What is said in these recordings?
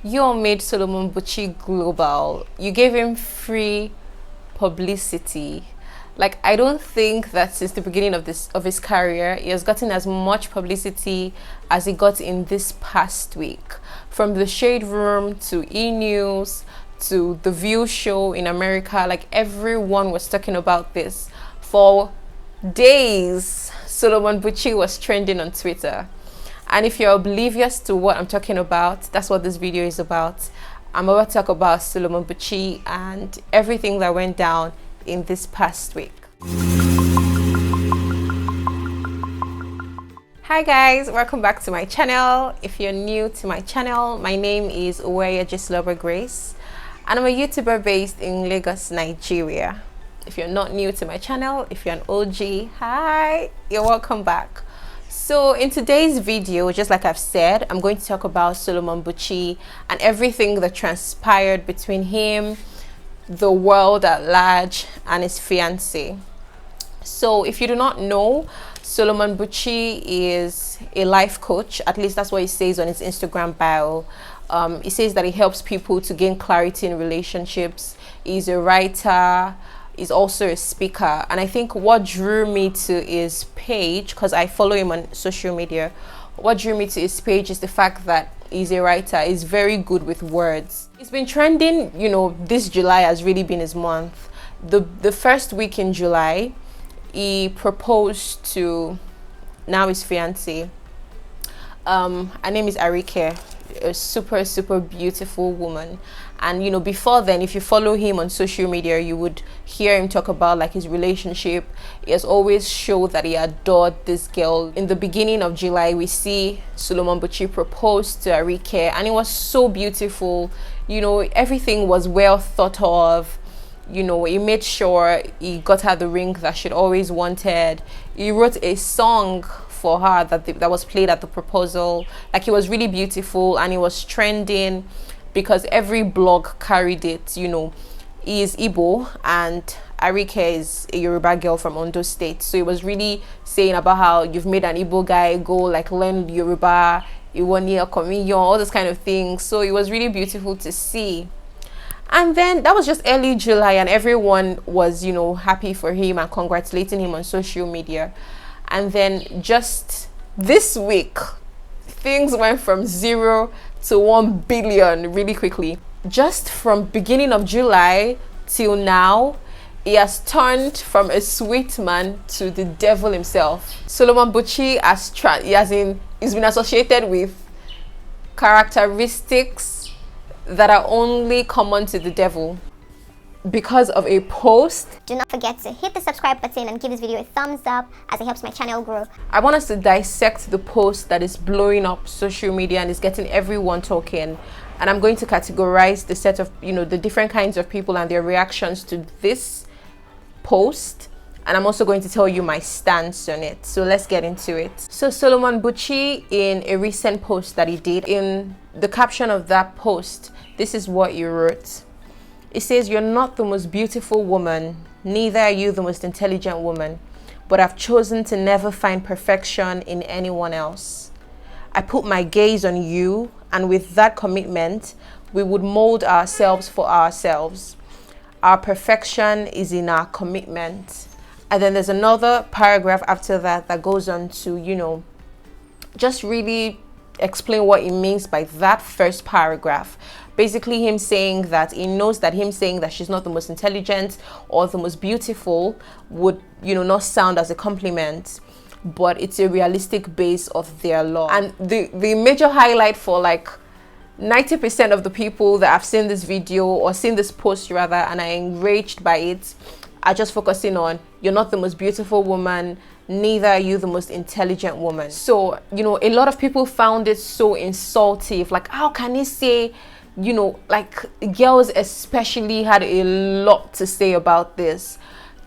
You all made Solomon Buchi global. You gave him free publicity. Like, I don't think that since the beginning of his career, he has gotten as much publicity as he got in this past week. From the Shade Room to E-News to the View show in America, like everyone was talking about this. For days, Solomon Buchi was trending on Twitter. And if you're oblivious to what I'm talking about, that's what this video is about. I'm about to talk about Solomon Buchi and everything that went down in this past week. Hi guys, welcome back to my channel. If you're new to my channel, my name is Uweya Gislover Grace and I'm a YouTuber based in Lagos, Nigeria. If you're not new to my channel, if you're an OG, hi, you're welcome back. So in today's video, just like I've said, I'm going to talk about Solomon Buchi and everything that transpired between him, the world at large, and his fiancée. So if you do not know, Solomon Buchi is a life coach. At least that's what he says on his Instagram bio. He says that he helps people to gain clarity in relationships. He's a writer. He's also a speaker. And I think what drew me to his page, because I follow him on social media, what drew me to his page is the fact that he's a writer. He's very good with words. He's been trending, you know, this July has really been his month. The first week in July, he proposed to now his fiancée. Her name is Arike, a super beautiful woman. And you know, before then, if you follow him on social media, you would hear him talk about like his relationship. He has always showed that he adored this girl. In the beginning of July, we see Solomon Buchi propose to Arike, and it was so beautiful. You know, everything was well thought of. You know, he made sure he got her the ring that she'd always wanted. He wrote a song for her that was played at the proposal. Like, it was really beautiful and it was trending because every blog carried it. You know, he is Igbo and Arike is a Yoruba girl from Ondo State. So it was really saying about how you've made an Igbo guy go like learn Yoruba, all those kind of things. So it was really beautiful to see. And then that was just early July and everyone was, you know, happy for him and congratulating him on social media. And then just this week, things went from 0 to 1 billion really quickly. Just from beginning of July till now, he has turned from a sweet man to the devil himself. Solomon Buchi he's been associated with characteristics that are only common to the devil because of a post. Do not forget to hit the subscribe button and give this video a thumbs up as it helps my channel grow. I want us to dissect the post that is blowing up social media and is getting everyone talking. And I'm going to categorize the set of, you know, the different kinds of people and their reactions to this post. And I'm also going to tell you my stance on it. So let's get into it. So Solomon Buchi, in a recent post that he did, in the caption of that post, this is what he wrote. It says, "You're not the most beautiful woman, neither are you the most intelligent woman, but I've chosen to never find perfection in anyone else. I put my gaze on you, and with that commitment, we would mold ourselves for ourselves. Our perfection is in our commitment." And then there's another paragraph after that that goes on to, you know, just really explain what it means by that first paragraph. Basically him saying that he knows that him saying that she's not the most intelligent or the most beautiful would, you know, not sound as a compliment, but it's a realistic base of their love. And the major highlight for like 90% of the people that have seen this video or seen this post rather and are enraged by it are just focusing on, you're not the most beautiful woman, neither are you the most intelligent woman. So, you know, a lot of people found it so insultive. Like, how can he say, you know, like girls especially had a lot to say about this.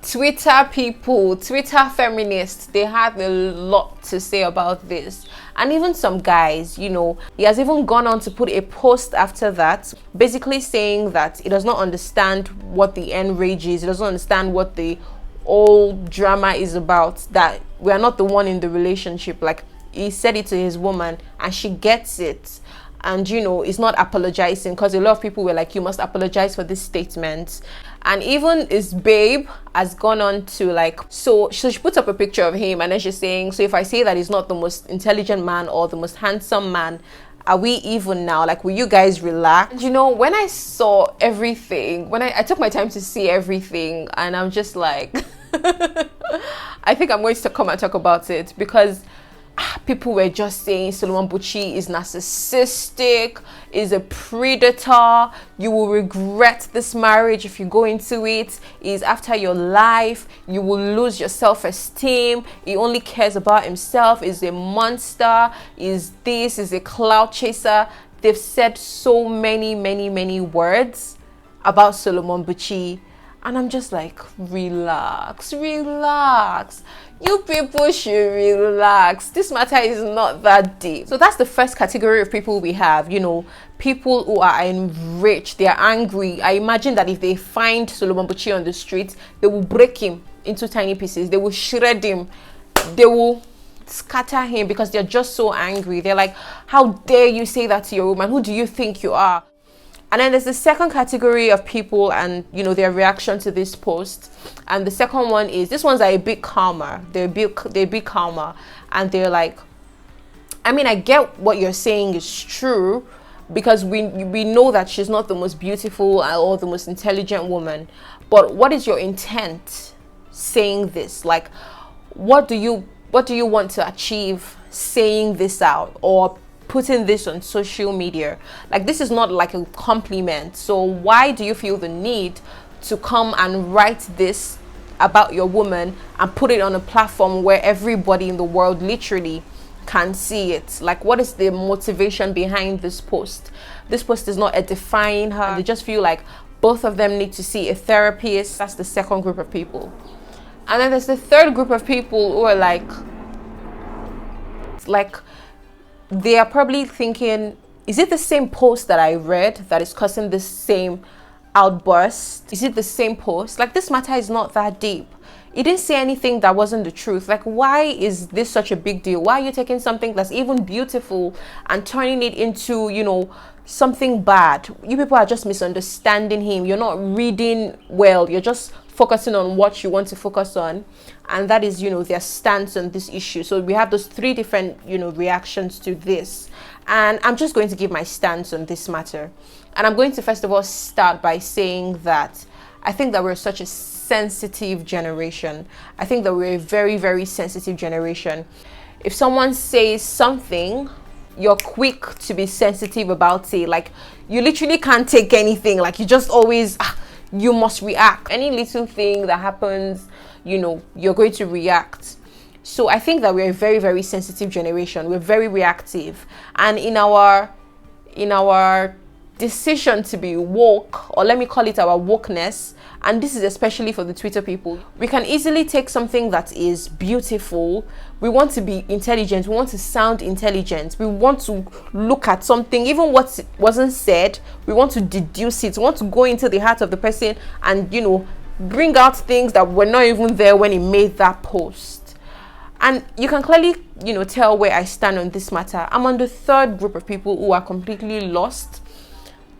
Twitter people, Twitter feminists, they had a lot to say about this. And even some guys, you know, he has even gone on to put a post after that, basically saying that he does not understand what the enrage is. He doesn't understand what the whole drama is about, that we are not the one in the relationship. Like, he said it to his woman and she gets it. and is not apologizing, because a lot of people were like, you must apologize for this statement. And even his babe has gone on to like, so she puts up a picture of him, and then she's saying, so if I say that he's not the most intelligent man or the most handsome man, are we even now? Like, will you guys relax? And when I saw everything, when I took my time to see everything, and I'm just like, I think I'm going to come and talk about it, because people were just saying Solomon Buchi is narcissistic, is a predator, you will regret this marriage if you go into it, is after your life, you will lose your self-esteem, he only cares about himself, is a monster, is a clout chaser. They've said so many words about Solomon Buchi, and I'm just like, relax. You people should relax. This matter is not that deep. So that's the first category of people we have, people who are enraged, they are angry. I imagine that if they find Solomon Buchi on the street, they will break him into tiny pieces, they will shred him, they will scatter him, because they're just so angry. They're like, how dare you say that to your woman? Who do you think you are? And then there's the second category of people, and their reaction to this post. And the second one is, this ones are a bit calmer. They're a bit calmer, and they're like, I mean, I get what you're saying is true, because we know that she's not the most beautiful or the most intelligent woman. But what is your intent saying this? Like, what do you want to achieve saying this out, or putting this on social media? Like, this is not like a compliment. So why do you feel the need to come and write this about your woman and put it on a platform where everybody in the world literally can see it? Like, what is the motivation behind this post? This post is not edifying her. They just feel like both of them need to see a therapist. That's the second group of people. And then there's the third group of people who are like they are probably thinking, is it the same post that I read that is causing this same outburst? Is it the same post? Like, this matter is not that deep. It didn't say anything that wasn't the truth. Like, why is this such a big deal? Why are you taking something that's even beautiful and turning it into, something bad? You people are just misunderstanding him. You're not reading well. You're just focusing on what you want to focus on, and that is their stance on this issue. So we have those three different reactions to this, and I'm just going to give my stance on this matter. And I'm going to first of all start by saying that I think that we're such a sensitive generation. I think that we're a very sensitive generation. If someone says something, you're quick to be sensitive about it. Like, you literally can't take anything. Like, you just always you must react. Any little thing that happens, you're going to react. So I think that we're a very sensitive generation. We're very reactive, and in our decision to be woke, or let me call it our wokeness, and this is especially for the Twitter people, we can easily take something that is beautiful. We want to be intelligent, we want to sound intelligent, we want to look at something, even what wasn't said, we want to deduce it, we want to go into the heart of the person and bring out things that were not even there when he made that post. And you can clearly tell where I stand on this matter. I'm on the third group of people who are completely lost,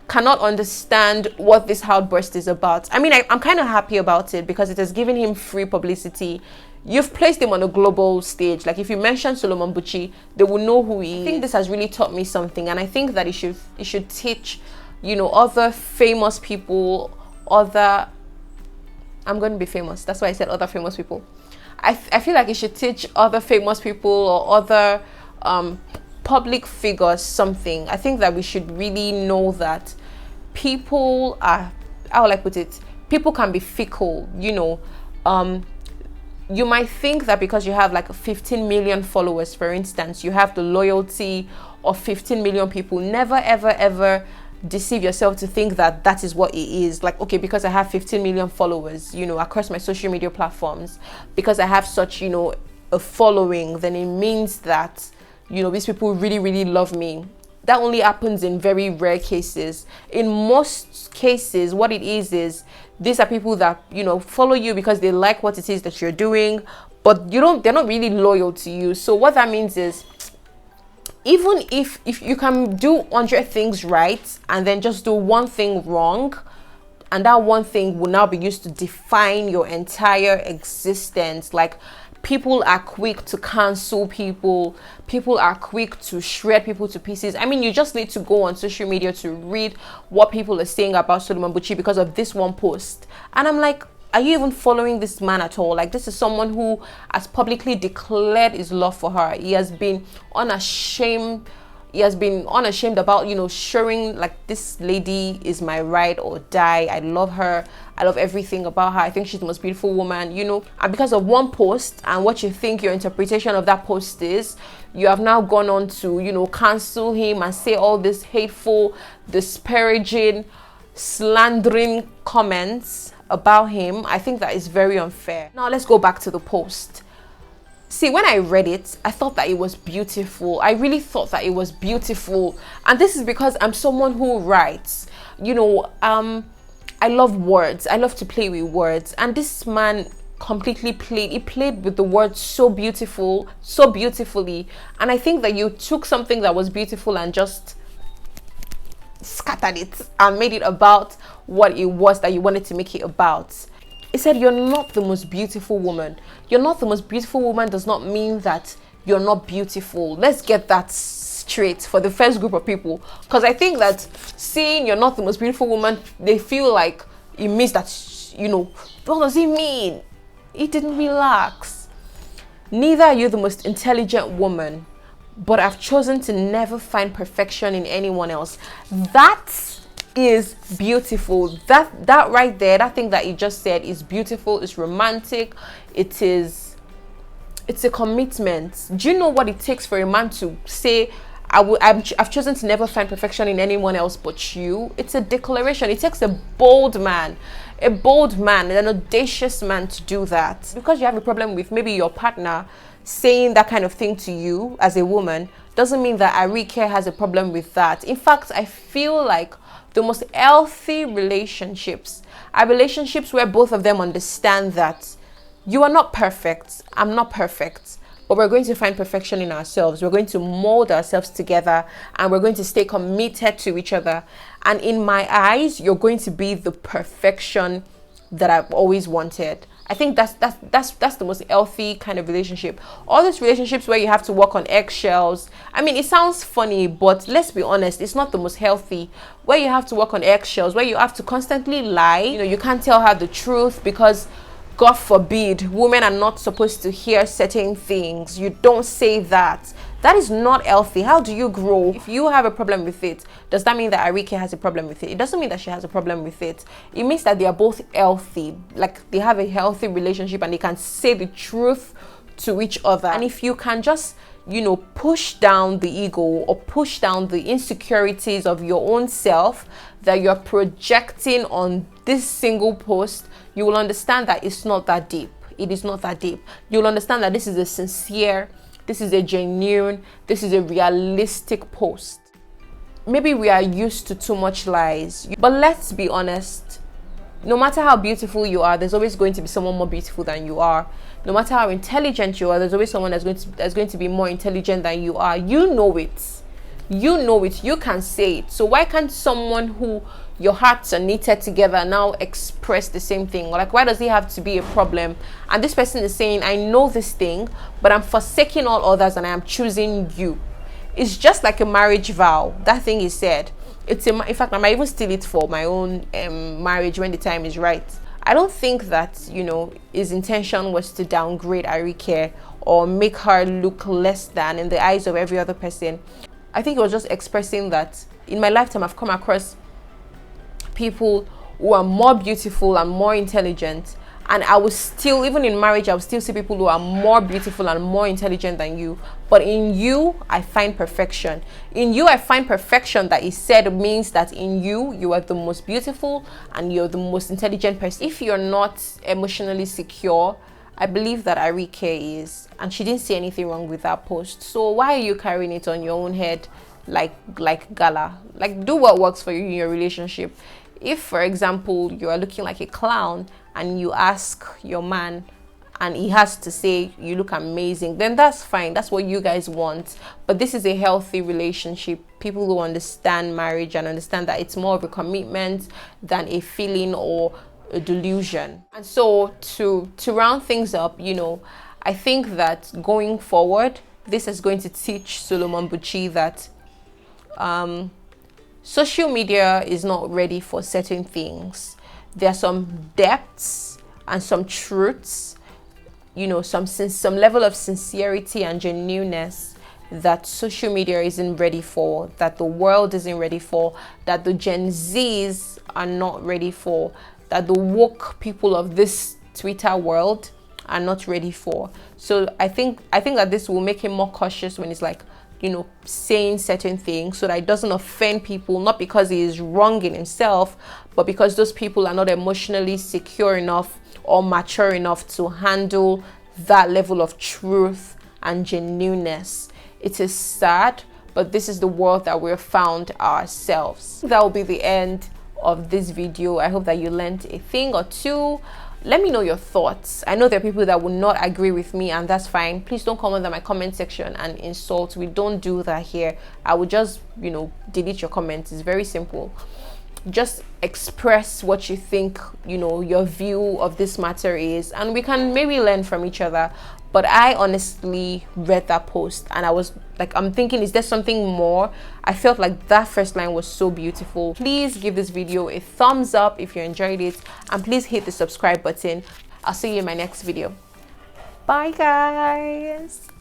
cannot understand what this outburst is about. I mean, I'm kind of happy about it, because it has given him free publicity. You've placed him on a global stage. Like, if you mention Solomon Buchi, they will know who he is. I think this has really taught me something, and I think that it should teach other famous people, I'm going to be famous, that's why I said other famous people. I feel like it should teach other famous people or other public figures something. I think that we should really know that people are, how will I put it, people can be fickle. You might think that because you have like 15 million followers, for instance, you have the loyalty of 15 million people. Never ever deceive yourself to think that that is what it is. Like, okay, because I have 15 million followers across my social media platforms, because I have such a following, then it means that these people really love me. That only happens in very rare cases. In most cases, what it is these are people that follow you because they like what it is that you're doing, but they're not really loyal to you. So what that means is, even if you can do 100 things right and then just do one thing wrong, and that one thing will now be used to define your entire existence. Like, people are quick to cancel people. People are quick to shred people to pieces. I mean, you just need to go on social media to read what people are saying about Solomon Buchi because of this one post. And I'm like, are you even following this man at all? Like, this is someone who has publicly declared his love for her. He has been unashamed. He has been unashamed about, showing like, this lady is my ride or die. I love her. I love everything about her. I think she's the most beautiful woman, And because of one post and what you think your interpretation of that post is, you have now gone on to, cancel him and say all this hateful, disparaging, slandering comments about him. I think that is very unfair. Now let's go back to the post. See, when I read it, I thought that it was beautiful. I really thought that it was beautiful. And this is because I'm someone who writes. I love words. I love to play with words. And this man completely played with the words so beautifully. And I think that you took something that was beautiful and just scattered it and made it about what it was that you wanted to make it about. It said, you're not the most beautiful woman. You're not the most beautiful woman does not mean that you're not beautiful. Let's get that straight for the first group of people. Because I think that saying you're not the most beautiful woman, they feel like it means that, what does it mean? It didn't relax. Neither are you the most intelligent woman, but I've chosen to never find perfection in anyone else. That is beautiful. That right there, that thing that you just said is beautiful. It's romantic. It's a commitment. Do you know what it takes for a man to say, I've chosen to never find perfection in anyone else but you? It's a declaration. It takes a bold man, an audacious man to do that. Because you have a problem with maybe your partner saying that kind of thing to you as a woman, doesn't mean that Arike has a problem with that. In fact, I feel like the most healthy relationships are relationships where both of them understand that you are not perfect, I'm not perfect, but we're going to find perfection in ourselves. We're going to mold ourselves together and we're going to stay committed to each other. And in my eyes, you're going to be the perfection that I've always wanted. I think that's the most healthy kind of relationship. All these relationships where you have to walk on eggshells, I mean, it sounds funny, but let's be honest, it's not the most healthy. Where you have to walk on eggshells, where you have to constantly lie, you can't tell her the truth because, God forbid, women are not supposed to hear certain things. You don't say that. That is not healthy. How do you grow? If you have a problem with it, does that mean that Arike has a problem with it? It doesn't mean that she has a problem with it. It means that they are both healthy. Like, they have a healthy relationship and they can say the truth to each other. And if you can just, push down the ego or push down the insecurities of your own self that you're projecting on this single post, you will understand that it's not that deep. It is not that deep. You'll understand that this is a sincere, this is a genuine, this is a realistic post. Maybe we are used to too much lies, but let's be honest. No matter how beautiful you are, there's always going to be someone more beautiful than you are. No matter how intelligent you are, there's always someone that's going to be more intelligent than you are. You know it. You know it. You can say it. So why can't someone who your hearts are knitted together now express the same thing? Like, why does it have to be a problem? And this person is saying, I know this thing, but I'm forsaking all others and I am choosing you. It's just like a marriage vow. That thing is said. In fact, I might even steal it for my own marriage when the time is right. I don't think that, his intention was to downgrade Arike or make her look less than in the eyes of every other person. I think it was just expressing that in my lifetime, I've come across people who are more beautiful and more intelligent, and I will still, even in marriage, I will still see people who are more beautiful and more intelligent than you. But in you, I find perfection. In you, I find perfection that is said means that in you, you are the most beautiful and you're the most intelligent person. If you're not emotionally secure, I believe that Arike is, and she didn't see anything wrong with that post. So why are you carrying it on your own head like gala? Like, do what works for you in your relationship. If, for example, you are looking like a clown and you ask your man, and he has to say you look amazing, then that's fine. That's what you guys want. But this is a healthy relationship. People who understand marriage and understand that it's more of a commitment than a feeling or a delusion. And so to round things up, you know, I think that going forward, this is going to teach Solomon Buchi that social media is not ready for certain things. There are some depths and some truths, you know, some level of sincerity and genuineness that social media isn't ready for, that the world isn't ready for, that the Gen Zs are not ready for, that the woke people of this Twitter world are not ready for. So I think that this will make him more cautious when it's like, you know, saying certain things, so that it doesn't offend people, not because he is wrong in himself, but because those people are not emotionally secure enough or mature enough to handle that level of truth and genuineness. It is sad, but this is the world that we've found ourselves. That will be the end of this video. I hope that you learned a thing or two. Let me know your thoughts. I know there are people that will not agree with me, and that's fine. Please don't comment on my comment section and insult. We don't do that here. I will just, you know, delete your comments. It's very simple. Just express what you think, you know, your view of this matter is, and we can maybe learn from each other. But I honestly read that post and I was like, I'm thinking, is there something more? I felt like that first line was so beautiful. Please give this video a thumbs up if you enjoyed it, and please hit the subscribe button. I'll see you in my next video. Bye guys.